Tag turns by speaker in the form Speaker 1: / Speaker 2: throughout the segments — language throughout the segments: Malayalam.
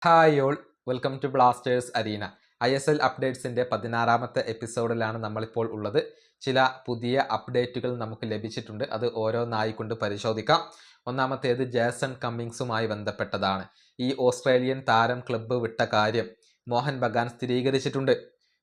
Speaker 1: Hi all, welcome to Blasters arena. ISL അപ്ഡേറ്റ്സിൻ്റെ 16ാമത്തെ എപ്പിസോഡിലാണ് നമ്മളിപ്പോൾ ഉള്ളത്. ചില പുതിയ അപ്ഡേറ്റുകൾ നമുക്ക് ലഭിച്ചിട്ടുണ്ട്. അത് ഓരോന്നായിക്കൊണ്ട് പരിശോധിക്കാം. ഒന്നാമത്തേത് ജേസൺ കമ്മിങ്സുമായി ബന്ധപ്പെട്ടതാണ്. ഈ ഓസ്ട്രേലിയൻ താരം ക്ലബ്ബ് വിട്ട കാര്യം മോഹൻ ബഗാൻ സ്ഥിരീകരിച്ചിട്ടുണ്ട്.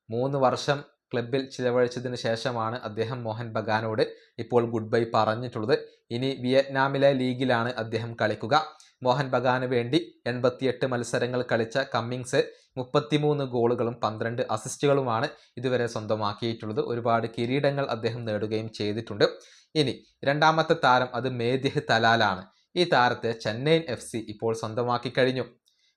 Speaker 1: 3 വർഷം ക്ലബിൽ ചിലവഴിച്ചതിന് ശേഷമാണ് അദ്ദേഹം മോഹൻ ബഗാനോട് ഇപ്പോൾ ഗുഡ് ബൈ പറഞ്ഞിട്ടുള്ളത്. ഇനി വിയറ്റ്നാമിലെ ലീഗിലാണ് അദ്ദേഹം കളിക്കുക. മോഹൻ ബഗാന് വേണ്ടി 88 മത്സരങ്ങൾ കളിച്ച കമ്മിങ്സ് 33 ഗോളുകളും 12 അസിസ്റ്റുകളുമാണ് ഇതുവരെ സ്വന്തമാക്കിയിട്ടുള്ളത്. ഒരുപാട് കിരീടങ്ങൾ അദ്ദേഹം നേടുകയും ചെയ്തിട്ടുണ്ട്. ഇനി രണ്ടാമത്തെ താരം അത് മേദിഹ് തലാലാണ്. ഈ താരത്തെ ചെന്നൈയിൻ FC ഇപ്പോൾ സ്വന്തമാക്കി കഴിഞ്ഞു.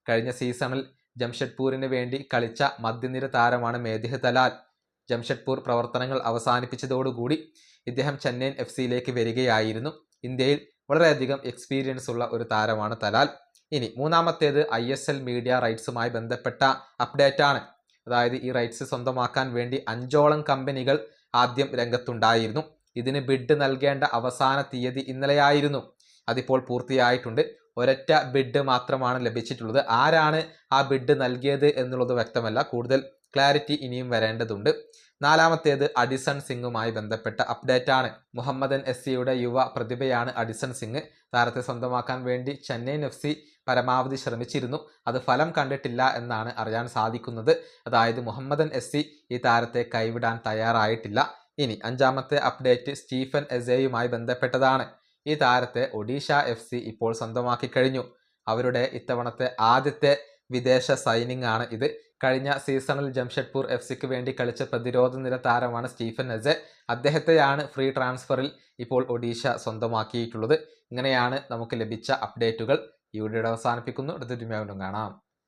Speaker 1: കഴിഞ്ഞ സീസണിൽ ജംഷഡ്പൂരിന് വേണ്ടി കളിച്ച മധ്യനിര താരമാണ് മേദിഹ് തലാൽ. ജംഷഡ്പൂർ പ്രവർത്തനങ്ങൾ അവസാനിപ്പിച്ചതോടുകൂടി ഇദ്ദേഹം ചെന്നൈയിൻ FCയിലേക്ക് വരികയായിരുന്നു. ഇന്ത്യയിൽ വളരെയധികം എക്സ്പീരിയൻസ് ഉള്ള ഒരു താരമാണ് തലാൽ. ഇനി മൂന്നാമത്തേത് ISL മീഡിയ റൈറ്റ്സുമായി ബന്ധപ്പെട്ട അപ്ഡേറ്റ് ആണ്. അതായത് ഈ റൈറ്റ്സ് സ്വന്തമാക്കാൻ വേണ്ടി 5ഓളം കമ്പനികൾ ആദ്യം രംഗത്തുണ്ടായിരുന്നു. ഇതിന് ബിഡ് നൽകേണ്ട അവസാന തീയതി ഇന്നലെയായിരുന്നു. അതിപ്പോൾ പൂർത്തിയായിട്ടുണ്ട്. ഒരൊറ്റ ബിഡ് മാത്രമാണ് ലഭിച്ചിട്ടുള്ളത്. ആരാണ് ആ ബിഡ് നൽകിയത് എന്നുള്ളത് വ്യക്തമല്ല. കൂടുതൽ ക്ലാരിറ്റി ഇനിയും വരേണ്ടതുണ്ട്. നാലാമത്തേത് അഡിസൺ സിംഗുമായി ബന്ധപ്പെട്ട അപ്ഡേറ്റ് ആണ്. മുഹമ്മദൻ SCയുടെ യുവ പ്രതിഭയാണ് അഡിസൺ സിംഗ്. താരത്തെ സ്വന്തമാക്കാൻ വേണ്ടി ചെന്നൈയിൻ FC പരമാവധി ശ്രമിച്ചിരുന്നു. അത് ഫലം കണ്ടിട്ടില്ല എന്നാണ് അറിയാൻ സാധിക്കുന്നത്. അതായത് മുഹമ്മദൻ SC ഈ താരത്തെ കൈവിടാൻ തയ്യാറായിട്ടില്ല. ഇനി അഞ്ചാമത്തെ അപ്ഡേറ്റ് സ്റ്റീഫൻ എസേയുമായി ബന്ധപ്പെട്ടതാണ്. ഈ താരത്തെ ഒഡീഷ FC ഇപ്പോൾ സ്വന്തമാക്കി കഴിഞ്ഞു. അവരുടെ ഇത്തവണത്തെ ആദ്യത്തെ വിദേശ സൈനിങ് ആണ് ഇത്. കഴിഞ്ഞ സീസണിൽ ജംഷഡ്പൂർ FCക്ക് വേണ്ടി കളിച്ച പ്രതിരോധ നിര താരമാണ് സ്റ്റീഫൻ എസെ. അദ്ദേഹത്തെയാണ് ഫ്രീ ട്രാൻസ്ഫറിൽ ഇപ്പോൾ ഒഡീഷ സ്വന്തമാക്കിയിട്ടുള്ളത്. ഇങ്ങനെയാണ് നമുക്ക് ലഭിച്ച അപ്ഡേറ്റുകൾ. ഈ വീഡിയോ അവസാനിപ്പിക്കുന്നു. അടുത്ത വീഡിയോയിൽ കാണാം.